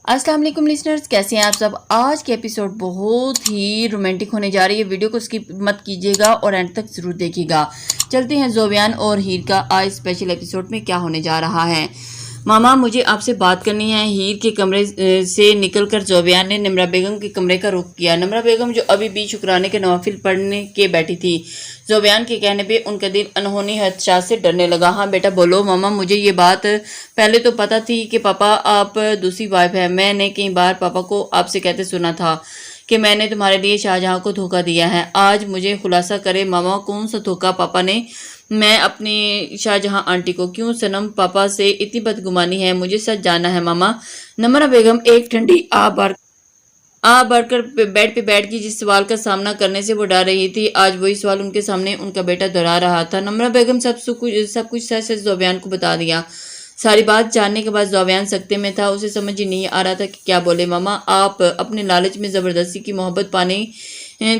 السلام علیکم لسنرز، کیسے ہیں آپ سب؟ آج کے ایپیسوڈ بہت ہی رومانٹک ہونے جا رہی ہے۔ ویڈیو کو سکپ مت کیجیے گا اور اینڈ تک ضرور دیکھیے گا۔ چلتے ہیں زوبیان اور ہیر کا آج اسپیشل ایپیسوڈ میں کیا ہونے جا رہا ہے۔ ماما مجھے آپ سے بات کرنی ہے۔ ہیر کے کمرے سے نکل کر زوبیان نے نمرہ بیگم کے کمرے کا رخ کیا۔ نمرہ بیگم جو ابھی بھی شکرانے کے نوافل پڑھنے کے بیٹھی تھی، زوبیان کے کہنے پہ ان کا دل انہونی خدشات سے ڈرنے لگا۔ ہاں بیٹا بولو ماما، مجھے یہ بات پہلے تو پتا تھی کہ پاپا آپ دوسری وائف ہے۔ میں نے کئی بار پاپا کو آپ سے کہتے سنا تھا کہ میں نے تمہارے لیے شاہجہاں کو دھوکہ دیا ہے۔ آج مجھے خلاصہ کرے ماما، کون سا دھوکہ پاپا نے میں اپنی شاہجہاں آنٹی کو؟ کیوں صنم پاپا سے اتنی بدگمانی ہے؟ مجھے سچ جاننا ہے ماما۔ نمرہ بیگم ایک ٹھنڈی آہ بھر کر بیڈ پہ بیٹھ گئی۔ جس سوال کا سامنا کرنے سے وہ ڈر رہی تھی، آج وہی سوال ان کے سامنے ان کا بیٹا دہرا رہا تھا۔ نمرہ بیگم سب کچھ سچ سچ زوبیان کو بتا دیا۔ ساری بات جاننے کے بعد زوبیان سکتے میں تھا، اسے سمجھ ہی نہیں آ رہا تھا کہ کیا بولے۔ ماما، آپ اپنے لالچ میں زبردستی کی محبت پانے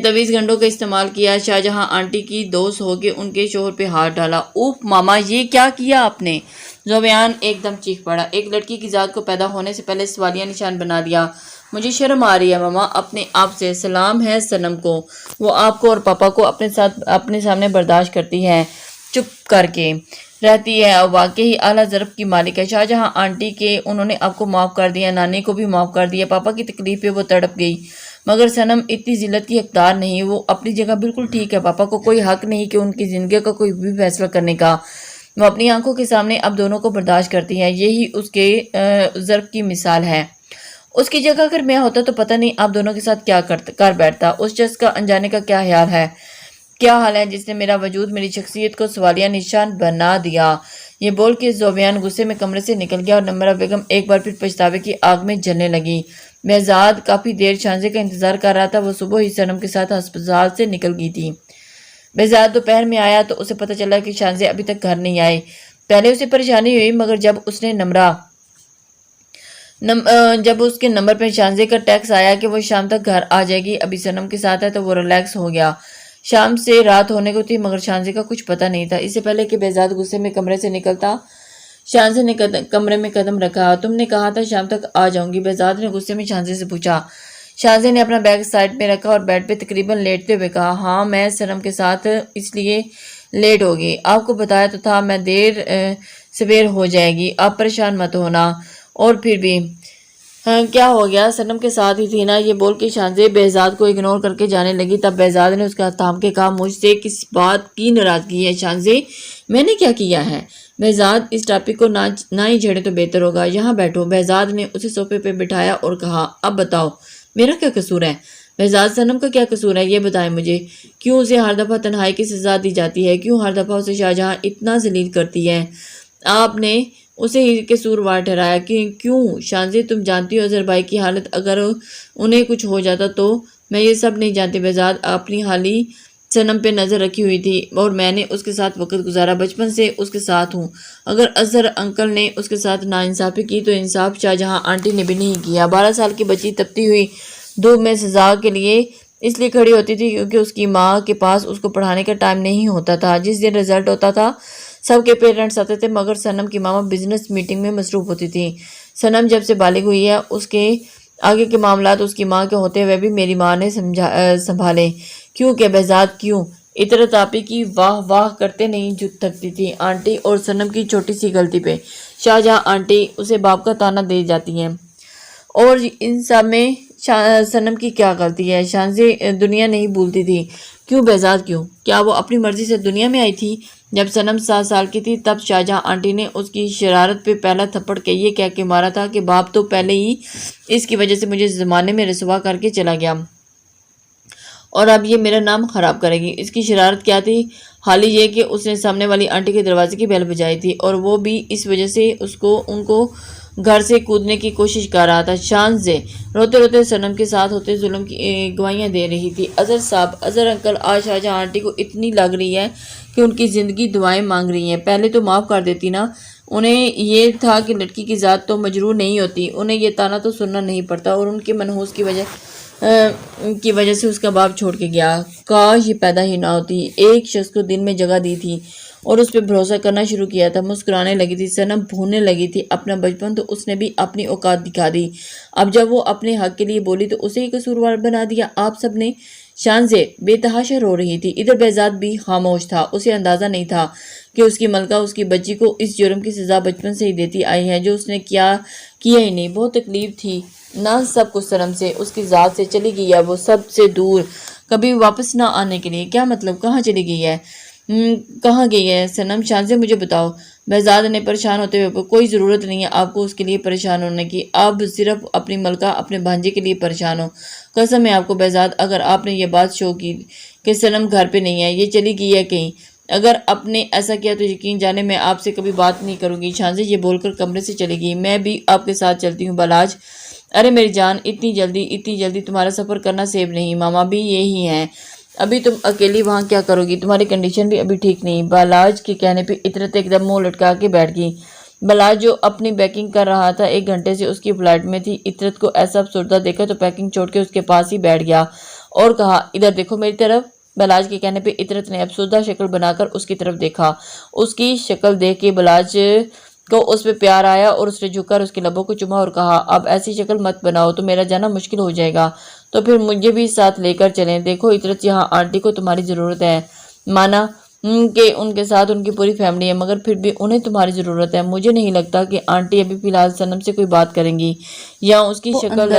طویز گھنٹوں کا استعمال کیا۔ شاہجہاں آنٹی کی دوست ہو کے ان کے شوہر پہ ہاتھ ڈالا۔ اوف ماما، یہ کیا کیا آپ نے؟ زوبیان ایک دم چیخ پڑا۔ ایک لڑکی کی ذات کو پیدا ہونے سے پہلے سوالیہ نشان بنا دیا۔ مجھے شرم آ رہی ہے ماما اپنے آپ سے۔ سلام ہے صنم کو، وہ آپ کو اور پاپا کو اپنے سامنے برداشت کرتی ہے، چپ کر کے رہتی ہے، اور واقعی اعلیٰ ضرب کی مالک ہے۔ شاہجہاں آنٹی کے انہوں نے آپ کو معاف کر دیا، نانی کو بھی معاف کر دیا۔ پاپا کی تکلیف پہ وہ تڑپ گئی، مگر صنم اتنی ذلت کی حقدار نہیں۔ وہ اپنی جگہ بالکل ٹھیک ہے۔ پاپا کو کوئی حق نہیں کہ ان کی زندگی کا کوئی بھی فیصلہ کرنے کا۔ وہ اپنی آنکھوں کے سامنے اب دونوں کو برداشت کرتی ہے، یہی اس کے ضرب کی مثال ہے۔ اس کی جگہ اگر میں ہوتا تو پتہ نہیں آپ دونوں کے ساتھ کیا کر بیٹھتا۔ اس شخص کا انجانے کا کیا حال ہے جس نے میرا وجود، میری شخصیت کو سوالیہ نشان بنا دیا۔ یہ بول کے زوبیان غصے میں کمرے سے نکل گیا اور نمرہ بیگم ایک بار پھر پچھتاوے کی آگ میں جلنے لگی۔ بہزاد کافی دیر شانزے کا انتظار کر رہا تھا۔ وہ صبح ہی صنم کے ساتھ ہسپتال سے نکل گئی تھی۔ بہزاد دوپہر میں آیا تو اسے پتہ چلا کہ شانزے ابھی تک گھر نہیں آئے۔ پہلے اسے پریشانی ہوئی، مگر جب اس کے نمبر پہ شانزے کا ٹیکس آیا کہ وہ شام تک گھر آ جائے گی، ابھی صنم کے ساتھ ہے، تو وہ ریلیکس ہو گیا۔ شام سے رات ہونے کو تھی، مگر شانزے کا کچھ پتہ نہیں تھا۔ اس سے پہلے کہ بہزاد غصے میں کمرے سے نکلتا، شانزے نے کمرے میں قدم رکھا۔ تم نے کہا تھا شام تک آ جاؤں گی، بہزاد نے غصے میں شانزے سے پوچھا۔ شانزے نے اپنا بیگ سائڈ میں رکھا اور بیڈ پہ تقریباً لیٹتے ہوئے کہا، ہاں میں صنم کے ساتھ اس لیے لیٹ ہوگی۔ آپ کو بتایا تو تھا میں دیر سویر ہو جائے گی، آپ پریشان مت ہونا۔ اور پھر بھی کیا ہو گیا؟ صنم کے ساتھ ہی تھی نا۔ یہ بول کے شانزے بہزاد کو اگنور کر کے جانے لگی۔ تب بہزاد نے اس کا تھام کے کہا، مجھ سے کس بات کی ناراضگی ہے شانزے؟ میں نے کیا کیا ہے؟ بہزاد اس ٹاپک کو نہ ہی چھیڑے تو بہتر ہوگا، یہاں بیٹھو۔ بہزاد نے اسے صوفے پہ بٹھایا اور کہا، اب بتاؤ میرا کیا قصور ہے؟ بہزاد، صنم کا کیا قصور ہے یہ بتائیں مجھے۔ کیوں اسے ہر دفعہ تنہائی کی سزا دی جاتی ہے؟ کیوں ہر دفعہ اسے شاہجہاں اتنا ذلیل کرتی ہے؟ آپ نے اسے ہی قصوروار ٹھہرایا، کیوں؟ شانزے تم جانتی ہو اظہر بھائی کی حالت، اگر انہیں کچھ ہو جاتا تو؟ میں یہ سب نہیں جانتی بہزاد، اپنی حالی صنم پہ نظر رکھی ہوئی تھی اور میں نے اس کے ساتھ وقت گزارا، بچپن سے اس کے ساتھ ہوں۔ اگر اظہر انکل نے اس کے ساتھ ناانصافی کی تو انصاف شاہجہاں آنٹی نے بھی نہیں کیا۔ 12 سال کی بچی تپتی ہوئی دھوپ میں سزا کے لیے اس لیے کھڑی ہوتی تھی کیونکہ اس کی ماں کے پاس اس کو پڑھانے کا ٹائم نہیں ہوتا تھا۔ جس دن رزلٹ ہوتا تھا سب کے پیرنٹس آتے تھے، مگر صنم کی ماما بزنس میٹنگ میں مصروف ہوتی تھی۔ صنم جب سے بالغ ہوئی ہے، اس کے آگے کے معاملات اس کی ماں کے ہوتے ہوئے بھی میری ماں نے سنبھالے۔ کیوں کہ بہزاد کیوں؟ اطرت آپی کی واہ واہ کرتے نہیں جھک تھکتی تھی آنٹی، اور صنم کی چھوٹی سی غلطی پہ شاہجہاں آنٹی اسے باپ کا تانا دے جاتی ہیں۔ اور ان سب میں صنم کی کیا غلطی ہے؟ شانزے دنیا نہیں بھولتی تھی۔ کیوں بہزاد کیوں؟ کیا وہ اپنی مرضی سے دنیا میں آئی تھی؟ جب صنم 7 سال کی تھی تب شاہجہاں آنٹی نے اس کی شرارت پہ پہلا تھپڑ یہ کہہ کے مارا تھا کہ باپ تو پہلے ہی اس کی وجہ سے مجھے زمانے میں رسوا کر کے چلا گیا اور اب یہ میرا نام خراب کرے گی۔ اس کی شرارت کیا تھی؟ حال یہ کہ اس نے سامنے والی آنٹی کے دروازے کی بیل بجائی تھی، اور وہ بھی اس وجہ سے ان کو گھر سے کودنے کی کوشش کر رہا تھا۔ شانزے روتے روتے صنم کے ساتھ ہوتے ظلم کی گواہیاں دے رہی تھی۔ اظہر صاحب، اظہر انکل آج شاہجہاں آنٹی کو اتنی لگ رہی ہے کہ ان کی زندگی دعائیں مانگ رہی ہیں۔ پہلے تو معاف کر دیتی نا۔ انہیں یہ تھا کہ لڑکی کی ذات تو مجروح نہیں ہوتی، انہیں یہ تانا تو سننا نہیں پڑتا، اور ان کے منحوس کی وجہ سے اس کا باپ چھوڑ کے گیا۔ کاش یہ پیدا ہی نہ ہوتی۔ ایک شخص کو دل میں جگہ دی تھی اور اس پہ بھروسہ کرنا شروع کیا تھا۔ مسکرانے لگی تھی، سنم بھولنے لگی تھی اپنا بچپن، تو اس نے بھی اپنی اوقات دکھا دی۔ اب جب وہ اپنے حق کے لیے بولی تو اسے ہی قصوروار بنا دیا آپ سب نے۔ شانزے بے تحاشا رو رہی تھی، ادھر بہزاد بھی خاموش تھا۔ اسے اندازہ نہیں تھا کہ اس کی ملکہ اس کی بچی کو اس جرم کی سزا بچپن سے ہی دیتی آئی ہے جو اس نے کیا ہی نہیں۔ بہت تکلیف تھی نہ سب کچھ سنم سے، اس کی ذات سے چلی گئی ہے وہ سب سے دور، کبھی واپس نہ آنے کے لیے۔ کیا مطلب کہاں چلی گئی ہے؟ کہاں گئی ہے سنم؟ شانزے مجھے بتاؤ، بہزاد نے پریشان ہوتے ہوئے۔ کوئی ضرورت نہیں ہے آپ کو اس کے لیے پریشان ہونے کی، آپ صرف اپنی ملکہ اپنے بھانجے کے لیے پریشان ہو۔ قسم ہے آپ کو بہزاد، اگر آپ نے یہ بات شو کی کہ سنم گھر پہ نہیں ہے، یہ چلی گئی ہے کہیں، اگر آپ نے ایسا کیا تو یقین جانے میں آپ سے کبھی بات نہیں کروں گی۔ شانزے یہ بول کر کمرے سے چلی گئی۔ میں بھی آپ کے ساتھ چلتی ہوں بالاج۔ ارے میری جان، اتنی جلدی تمہارا سفر کرنا سیف نہیں، ماما بھی یہی ہیں، ابھی تم اکیلی وہاں کیا کرو گی؟ تمہاری کنڈیشن بھی ابھی ٹھیک نہیں۔ بالاج کے کہنے پہ عطرت ایک دم منہ لٹکا کے بیٹھ گئی۔ بالاج جو اپنی پیکنگ کر رہا تھا، 1 گھنٹے سے اس کی فلائٹ میں تھی، عطرت کو ایسا افسردہ دیکھا تو پیکنگ چھوڑ کے اس کے پاس ہی بیٹھ گیا اور کہا ادھر دیکھو میری طرف۔ بالاج کے کہنے پہ عطرت نے افسردہ شکل بنا کر اس کی طرف دیکھا۔ اس کی شکل دیکھ کے بالاج کو اس پہ پیار آیا اور اس نے جھک کر اس کے لبوں کو چوما اور کہا اب ایسی شکل مت بناؤ تو میرا جانا مشکل ہو جائے گا، تو پھر مجھے بھی ساتھ لے کر چلیں۔ دیکھو عطرت، یہاں آنٹی کو تمہاری ضرورت ہے، مانا کہ ان کے ساتھ ان کی پوری فیملی ہے، مگر پھر بھی انہیں تمہاری ضرورت ہے۔ مجھے نہیں لگتا کہ آنٹی ابھی فی الحال سنم سے کوئی بات کریں گی یا اس کی شکل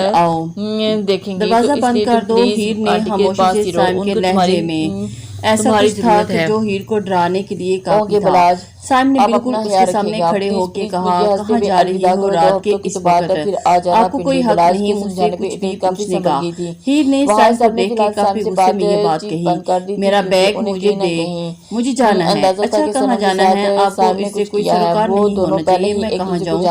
دیکھیں گی، دروازہ تو اس بند لیے کر تم دو۔ پلیز ہیر نے آنٹی کے خاموشی پاس سے ہی رہو، سائم ان کے کو لہجے میں ایسا کچھ تھا کہ جو ہیر کو ڈرانے کے لیے کافی تھا۔ سائم نے بالکل اس کے سامنے کھڑے ہو کے کہا کہاں جا رہی ہو رات کے اس وقت؟ آپ کو کوئی حق نہیں مجھ سے کچھ بھی پوچھنے کا۔ ہیر نے سائم کو دیکھ کے کافی غصے میں یہ بات کہی، میرا بیگ مجھے دے، مجھے جانا ہے۔ اچھا کہاں جانا ہے؟ آپ کو اس سے کوئی سروکار نہیں ہونا چاہیے، میں کہاں جاؤں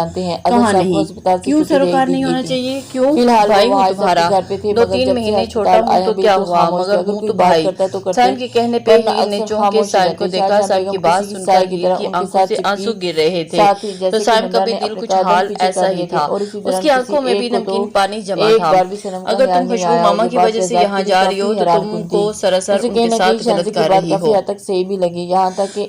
کہاں نہیں؟ کیوں سروکار نہیں ہونا چاہیے؟ کیوں؟ بھائی ہوں تمہارا، 2-3 مہینے چھوٹا ہوں تو کیا ہوا، مگر ہوں تو بھائی۔ سائم کے کہنے پہ ہیر نے چونک کے سائم کو دیکھا۔ سائم کی بات سن کر ہیر کی آنکھوں سے آنسو گر رہے تھے، تو سائم کا بھی دل کچھ حال ایسا ہی تھا، اس کی آنکھوں میں بھی نمکین پانی جمع تھا۔ اگر تم خوشبو ماما کی وجہ سے یہاں جا رہی ہو تو تم کو سراسر ان کے ساتھ غلط کر رہی ہو،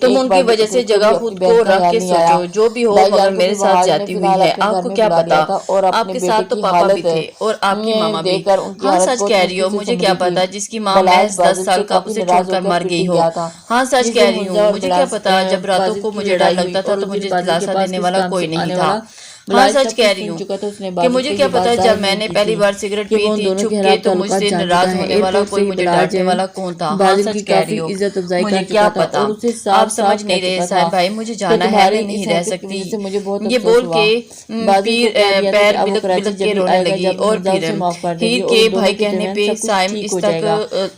تم ان کی وجہ سے جگہ خود کو رکھ کے سوچو، جو بھی ہو مگر میرے ساتھ جاتی ہوئی ہے۔ آپ کو کیا پتا، آپ کے ساتھ تو پاپا بھی تھے اور آپ کی ماما بھی۔ ہاں سچ کہہ رہی ہو، مجھے کیا پتا جس کی ماں محض 10 سال کا اسے چھوڑ کر مر گئی ہو۔ ہاں سچ کہہ رہی ہوں، مجھے کیا پتا جب راتوں کو مجھے ڈر لگتا تھا تو مجھے دلاسا دینے والا کوئی نہیں تھا۔ ہاں سچ کہہ رہی ہوں کہ مجھے کیا پتا جب میں نے پہلی بار سگریٹ پی تھی چھپ کے تو مجھ سے ناراض ہونے والا کوئی مجھے ڈانٹنے والا کون تھا۔ ہاں سچ کہہ رہی ہو، مجھے کیا پتا۔ آپ سمجھ نہیں رہے صاحب بھائی، مجھے جانا ہے، میں نہیں رہ سکتی۔ یہ بول کے پیر بلک بلک کے رونے لگی اور پھر ہیر کے بھائی کہنے پہ سائم اس تک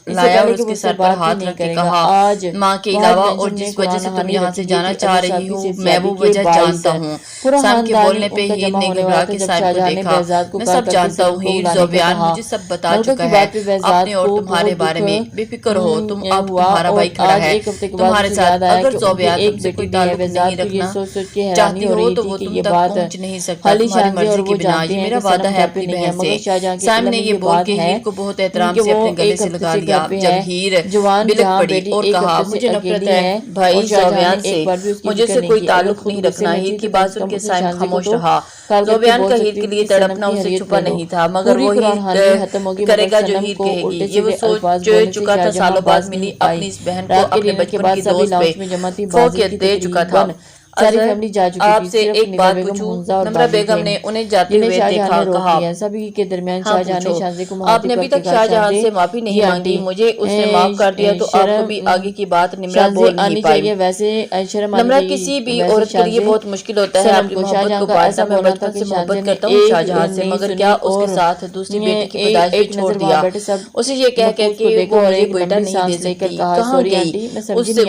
لایا اور اس کے سر پر ہاتھ رکھ کے کہا ماں کے علاوہ اور جس وجہ سے تم یہاں سے جانا چاہ رہی ہو میں وہ وجہ جانتا ہوں۔ سائم کے بولنے پہ ہیر نے گھبرا کے سائم کو دیکھا۔ میں سب جانتا ہوں ہیر، زوبیان مجھے سب بتا چکا ہے اپنے اور تمہارے بارے میں، بے فکر ہو تم، اب تمہارا بھائی کھڑا ہے تمہارے ساتھ۔ اگر زوبیان تم سے کوئی تعلق نہیں رکھنا چاہتی ہو تو وہ تم تک پہنچ نہیں سکتا تمہاری مرضی کی بنا، یہ میرا وعدہ ہے اپنی بہن سے۔ سائم نے یہ بول کے ہیر کو بہت احترام سے اپنے گلے سے لگا لیا۔ جب ہیر بلک پڑی اور کہا مجھے نفرت ہے بھائی زوبیان سے، مجھے سے کوئی تعلق نہیں رکھنا، ہیر کی بات سن کے سائم خاموش رہا۔ زوبیان کا ہیر کے لیے تڑپنا اسے چھپا نہیں تھا، مگر وہی کرے گا جو ہیر کہے گی، یہ وہ سوچ چکا تھا۔ سالوں بعد ملی اپنی اس بہن کو اپنے بچپن کی دوست پہ فوقیت دے چکا تھا۔ آپ سے ایک بات پوچھوں؟ نمرہ بیگم نے انہیں جاتے ہوئے دیکھا، کہا ہاں پوچھو۔ آپ نے ابھی تک شاہ جہاں سے معافی نہیں مانگی، مجھے اس نے معاف کر دیا تو آپ کبھی آگے کی بات نمرہ بول نہیں پائی۔ نمرہ کسی بھی عورت کے لیے بہت مشکل ہوتا ہے اپنی محبت کو بانٹنا۔ میں بچپن سے محبت کرتا ہوں شاہ جہاں سے، مگر کیا اس کے ساتھ دوسری بیٹی کی پیدائش بھی چھوڑ دیا، اسے یہ کہہ کر کہ وہ مجھے بیٹا نہیں دے سکتی۔ کہاں گئی اس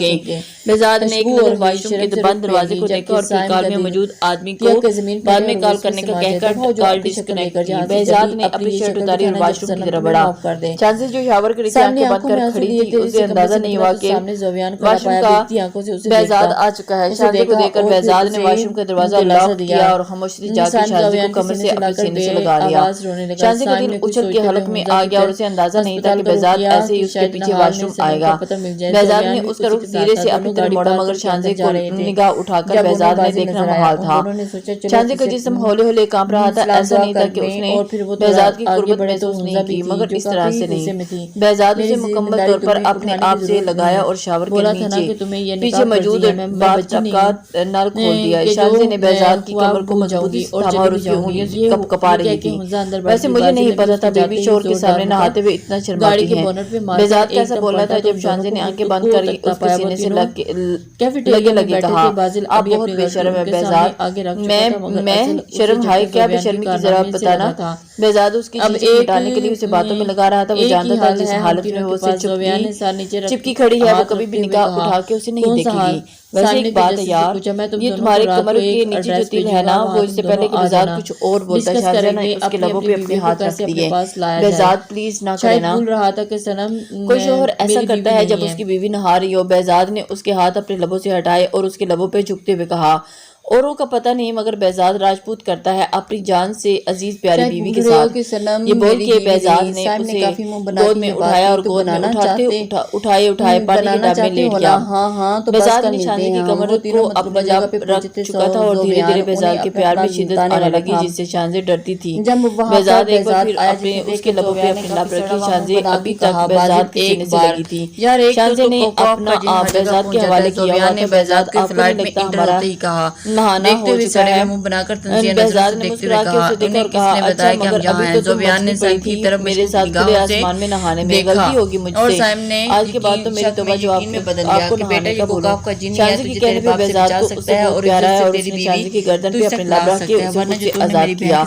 گئی۔ بہزاد نے ایک نظر واش روم کے بند دروازے کو دیکھا اور پھر کال میں موجود آدمی کو بعد میں کال کرنے کا کہہ کر کال ڈسکنیکٹ کی۔ بہزاد نے اپنی شرٹ اتاری اور واش روم کی طرف بڑھا۔ شاہزے جو شاور کے نیچے آنکھیں بند کر کھڑی تھی اسے اندازہ نہیں ہوا کہ واش روم کا بہزاد آ چکا ہے۔ شاہزے کو دیکھ کر بہزاد نے واش روم کا دروازہ لاک کیا اور خاموشی سے جا کے شاہزے کو کمر سے اپنے سینے سے لگا لیا۔ شاہزے کا دل اچھل کے حلق میں آ گیا اور اسے اندازہ نہیں تھا کہ بہزاد ایسے ہی اس کے پیچھے واش روم آئے گا۔ بہزاد نے اس کا رخ دھیرے سے اپنی طرف موڑا مگر شاہزے کو نگاہ اٹھا کر بہزاد نے دیکھنا محال تھا۔ شاہزے کا جسم ہولے ہولے کانپ رہا تھا۔ ایسا نہیں تھا کہ اس نے بہزاد کی قربت محسوس نہیں کی مگر اس طرح سے نہیں۔ بہزاد اسے مکمل طور پر اپنے آپ سے لگایا اور شاور کے نیچے پیچھے موجود باتھ ٹب کا نل کھول دیا۔ شاہزے نے بہزاد کی کمر کو مضبوطی سے تھاما اور اس کی انگلیوں سے کپ کپا رہی تھی۔ ویسے مجھے نہیں پتا تھا بیوی شوہر کے سامنے نہاتے ہوئے اتنا شرماتی ہے۔ بہزاد کیسا بول رہا تھا جب شاہزے نے آنکھیں بند کری اس کے سینے سے لگے کہا آپ بہت بے شرم ہے بہزاد۔ میں شرم ہائی کیا بے شرمی کی ذرا بتانا۔ بہزاد اس کی چیزیں ہٹانے کے لیے اسے باتوں میں لگا رہا تھا۔ وہ جانتا تھا جس حالت میں وہ اسے چپکی کھڑی ہے وہ کبھی بھی نگاہ اٹھا کے اسے نہیں دیکھے گی۔ ویسے ایک بات ہے یار یہ تمہارے کمر کے نیچے جو تل ہے نا وہ اس سے پہلے کہ بہزاد کچھ اور بولتا شاہزہ نے اس کے لبوں پہ اپنے ہاتھ رکھ دیے۔ بہزاد پلیز نہ کرنا۔ کوئی شوہر ایسا کرتا ہے جب اس کی بیوی نہا رہی ہو۔ بہزاد نے اس کے ہاتھ اپنے لبوں سے ہٹائے اور اس کے لبوں پہ جھکتے ہوئے کہا اوروں کا پتہ نہیں مگر بہزاد راجپوت کرتا ہے اپنی جان سے عزیز پیاری بیوی کے ساتھ۔ یہ بول کے بہزاد نے اسے گود میں اٹھایا اور گود میں اٹھائے پانی کے ڈب میں لیٹ گیا۔ بہزاد نے شاہزے کی کمر کو اپنے جب رکھ چکا تھا اور دھیرے دھیرے بہزاد کے پیار میں شدت آنے لگی جس سے شاہزے ڈرتی تھی۔ بہزاد ایک بار پھر اپنے اس کے لبوں پہ اپنی لب رکھی۔ شاہزے ابھی تک بہزاد کے سینے سے لگی تھی۔ شاہزے نے اپنا آپ بہزاد کے حوالے کیا اور بہزاد آپ کو نہیں لگتا ہمارا نہانا ہو چکا ہے۔ بہزاد نے مسکرا کے اسے دیکھا اور کہا اچھا مگر ابھی تو تم مچھلی پڑی تھی میرے ساتھ کھلے آسمان میں نہانے میں غلطی ہوگی مجھ سے۔ آج کے بعد تو میری توبہ جو آپ کو نہانے کا بولو۔ شاہزے کی کہنے پہ بہزاد کو اس سے بہت پیارا ہے اور اس نے شاہزے کی گردن پہ اپنے لب رکھ کے اسے خود سے آزاد کیا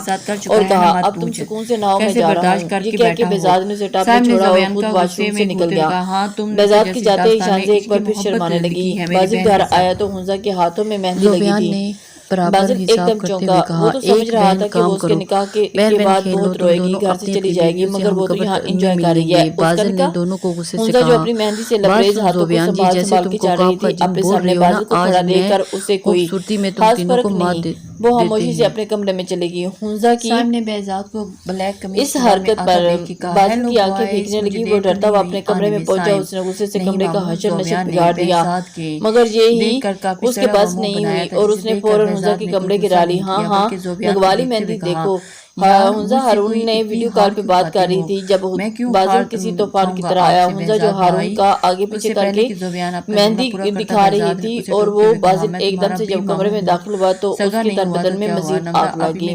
اور کہا اب تم سکون سے ناؤ میں جا رہا ہوں۔ یہ کہہ کے بہزاد نے اسے ٹاپ میں چھوڑا اور خود واش روم سے نکل گیا۔ بہزاد کے جاتے ہی شاہزے ایک بار پھر شرمانے لگی۔ بازل گھر آیا تو حنزہ کے ہاتھوں میں مہندی لگی تھی۔ بازل ایک دم چونکا۔ وہ تو سمجھ رہا تھا کہ وہ اس کے نکاح کے بعد بہت روئے گی گھر سے چلی جائے گی مگر وہ تو یہاں انجوائے کر رہی ہے اس کا نکاح۔ حنزہ جو اپنی مہندی سے لبریز ہاتھوں کو سنبھال کے چڑھ رہی تھی اپنے سامنے بازل کو کھڑا دیکھ کر اسے کوئی خاص فرق نہیں۔ وہ خاموشی سے اپنے کمرے میں چلے گئی۔ حنزہ کی اس حرکت پر بازل کی آنکھیں بھیگنے لگی۔ وہ ڈرتا ہوا اپنے کمرے میں پہنچا۔ اس نے غصے سے کمرے کا حشر نشر بگاڑ دیا مگر یہی اس کے بس نہیں ہوئی اور اس نے فوراً حنزہ کے کمرے گرا لی۔ ہاں لگوالی مہندی دیکھو۔ حنزہ ہارون نے ویڈیو کال پہ بات کر رہی تھی جب بازل کسی طوفان کی طرح آیا۔ حنزہ جو ہارون کا آگے پیچھے کر کے مہندی دکھا رہی تھی اور وہ بازل ایک دم سے جب کمرے میں داخل ہوا تو اس کے تن بدن میں مزید آگ لگی۔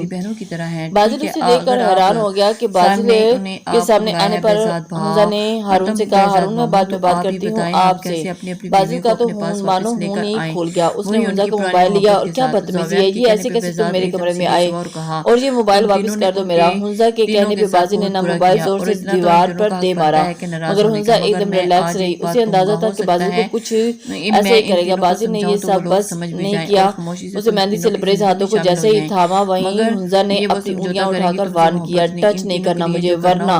بازل اسے دیکھ کر حیران ہو گیا کہ بازل کے سامنے آنے پر حنزہ نے ہارون سے کہا ہارون میں بعد میں بات کرتی ہوں آپ سے۔ بازل کا تو مانو ہوں نہیں کھول گیا۔ اس نے حنزہ کو موبائل لیا اور کیا بدتمیزی ہے یہ ایسے کیسے تم میرے کمرے میں آئے اور یہ موبائل واپس کر دو میرا۔ حنزہ کے کہنے پہ بازل نے نہ موبائل زور سے دیوار پر دے مارا مگر حنزہ ایک دم ریلیکس رہی۔ اسے اندازہ تھا کہ بازل کو کچھ ایسا ہی کرے گا۔ بازل نے یہ سب بس نہیں کیا۔ اسے مہندی سے لبریز ہاتھوں کو جیسے ہی تھاما وہیں حنزہ نے اپنی انگلیاں اٹھا کر وارن کیا ٹچ نہیں کرنا مجھے ورنہ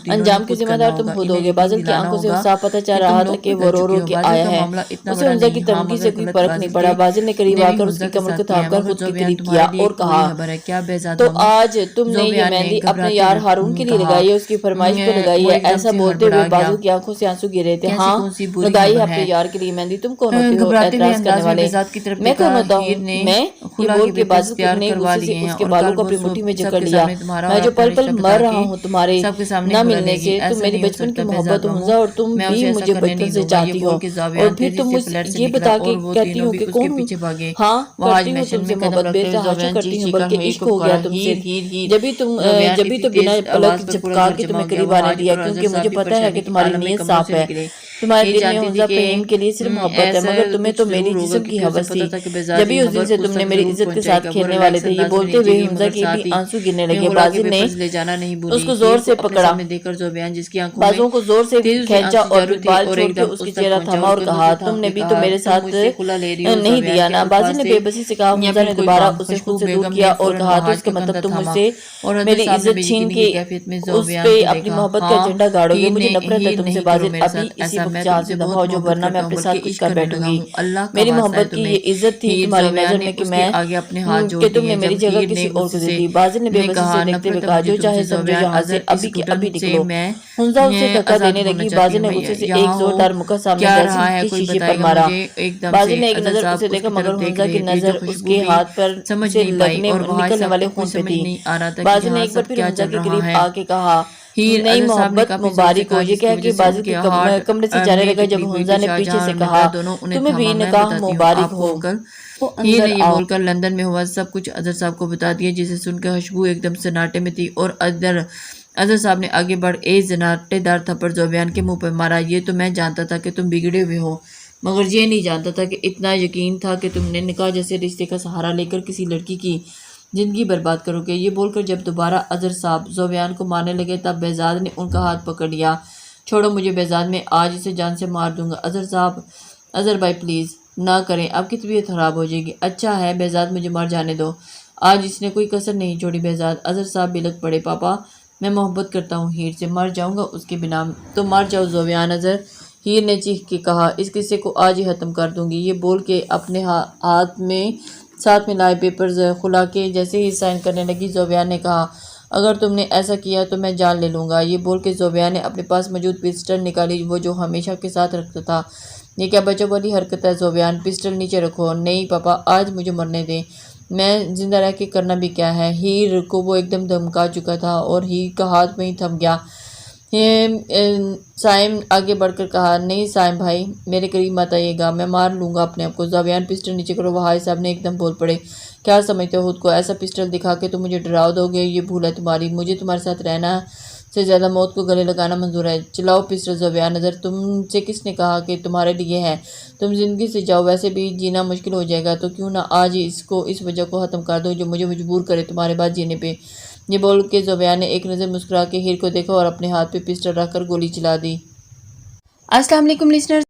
انجام کے ذمہ دار تم خود ہوگے۔ بازل کی آنکھوں سے صاف پتہ چل رہا تھا کہ وہ رو رو کے آیا ہے۔ اسے حنزہ کی دھمکی سے کوئی فرق نہیں پڑا۔ بازل نے قریب آ کر اس کی کمر کو تھام کر خود کے قریب کیا اور کہا تو آج تم نے یہ مہندی اپنے یار ہارون کے لیے لگائی ہے اس کی فرمائش پہ لگائی ہے۔ ایسا بولتے ہوئے بازل کی آنکھوں سے آنسو گر رہے تھے۔ ہاں لگائی ہے اپنے یار کے لیے مہندی۔ تم کون ہوتے ہو اعتراض کرنے والے؟ میں کون ہوتا ہوں؟ میں یہ بول کے بازل نے غصے سے اس کے بالوں کو اپنی مٹھی میں جکڑ لیا۔ میں جو پل پل مر رہا ہوں تمہارے نہ ملنے سے۔ تم میری بچپن کی محبت ہو حنزہ اور تم بھی مجھے بچپن سے چاہتی ہو اور پھر تم مجھ یہ بتا کے کہتی ہو کہ کون ہوں؟ ہاں کرتی ہوں تم سے محبت بے تحاشا کرتی ہوں بلکہ عشق ہو گیا تم سے۔ جبھی تو بنا پلک جھپکا کے تمہیں قریب آنے دیا کیونکہ مجھے پتہ ہے کہ تمہاری نیت صاف ہے۔ تمہارے دل میں حنزہ فہیم کے لیے صرف محبت ہے، مگر تمہیں تو میری جسم کی حوث تھی۔ جبھی اس دن سے تم نے میری عزت کے ساتھ کھیلنے والے تھے۔ یہ بولتے ہوئے حنزہ کے بھی آنسو گرنے لگے۔ بازل نے اس کو زور سے پکڑا، بازوں کو زور سے کھینچا اور پھر بال چھوڑ کے اس کی چہرہ تھما اور کہا، تم نے بھی تو میرے ساتھ نہیں دیا نا۔ بازل نے بے بسی سے کہا۔ حنزہ نے دوبارہ اسے خود سے دور کیا اور کہا، تو اس کا مطلب تم مجھ سے میری عزت چھین کے اس پہ اپنی محبت کا جھنڈا گاڑو گے؟ مجھے نفرت ہے تم سے بازل، ابھی اسی وقت جان سے دباؤ جو، ورنہ میں اپنے ساتھ کچھ کر بیٹھوں گی۔ میری محبت کی یہ عزت تھی تمہاری نظر میں کہ تم نے میری جگہ کسی اور کو دے دی۔ بازل نے بے بسی سے دیکھتے ہوئے کہا، جو چاہے سمجھو یہاں سے ابھی کے ابھی نکلو۔ حنزہ اسے دھکا دینے لگی۔ بازل نے غصے سے ایک زوردار مکہ سامنے ڈریسنگ کے شیشے پر مارا۔ بازل نے ایک نظر اسے دیکھا، مگر حنزہ کی نظر اس کے ہاتھ پر سے نکلنے والے خون پہ تھی۔ بازل نے ایک بار پھر حنزہ کے قریب آ کے کہا، نئی محبت مبارک ہو۔ یہ کہہ کے بازل کے کمرے سے جانے لگا جب حنزہ نے پیچھے سے کہا، تمہیں بھی نکاح مبارک ہو۔ یہ بول کر لندن میں ہوا سب کچھ اظہر صاحب کو بتا دیا، جسے سن کر خوشبو ایک دم سناٹے میں تھی اور اظہر صاحب نے آگے بڑھ ایک زناٹے دار تھپڑ زوبیان کے منہ پر مارا۔ یہ تو میں جانتا تھا کہ تم بگڑے ہوئے ہو، مگر یہ نہیں جانتا تھا کہ اتنا یقین تھا کہ تم نے نکاح جیسے رشتے کا سہارا لے کر کسی لڑکی کی زندگی برباد کرو گے۔ یہ بول کر جب دوبارہ اظہر صاحب زوبیان کو مارنے لگے تب بہزاد نے ان کا ہاتھ پکڑ لیا۔ چھوڑو مجھے بہزاد، میں آج اسے جان سے مار دوں گا۔ اظہر صاحب، اظہر بھائی پلیز نہ کریں، آپ کی طبیعت خراب ہو جائے گی۔ اچھا ہے بہزاد، مجھے مار جانے دو، آج اس نے کوئی کسر نہیں چھوڑی۔ بہزاد، اظہر صاحب بلک پڑے، پاپا میں محبت کرتا ہوں ہیر سے، مر جاؤں گا اس کے بنا۔ تو مر جاؤ زوبیان۔ اظہر، ہیر نے چیخ کے کہا، اس قصے کو آج ہی ختم کر دوں گی۔ یہ بول کے اپنے ساتھ میں لائے پیپرز کھلا کے جیسے ہی سائن کرنے لگی، زوبیان نے کہا، اگر تم نے ایسا کیا تو میں جان لے لوں گا۔ یہ بول کے زوبیان نے اپنے پاس موجود پسٹل نکالی، وہ جو ہمیشہ کے ساتھ رکھتا تھا۔ یہ کیا بچوں والی حرکت ہے زوبیان، پسٹل نیچے رکھو۔ نہیں پاپا، آج مجھے مرنے دیں، میں زندہ رہ کے کرنا بھی کیا ہے۔ ہیر کو وہ ایک دم دھمکا چکا تھا اور ہیر کا ہاتھ وہیں تھم گیا۔ سائم آگے بڑھ کر کہا، نہیں سائم بھائی، میرے قریب مت آئیے گا، میں مار لوں گا اپنے آپ کو۔ زوبیان، پسٹل نیچے کرو۔ وہائی صاحب نے ایک دم بول پڑے، کیا سمجھتے ہو خود کو، ایسا پسٹل دکھا کے تم مجھے ڈراؤ دو گے؟ یہ بھول ہے تمہاری، مجھے تمہارے ساتھ رہنا سے زیادہ موت کو گلے لگانا منظور ہے۔ چلاؤ پسٹل۔ زوبیان، نظر تم سے کس نے کہا کہ تمہارے لیے ہے، تم زندگی سے جاؤ، ویسے بھی جینا مشکل ہو جائے گا، تو کیوں نہ آج ہی اس وجہ کو ختم کر دو جو مجھے مجبور کرے تمہارے بعد جینے پہ۔ یہ بول کے زوبیان نے ایک نظر مسکرا کے ہیر کو دیکھا اور اپنے ہاتھ پہ پسٹل رکھ کر گولی چلا دی۔ السلام علیکم لسنرز،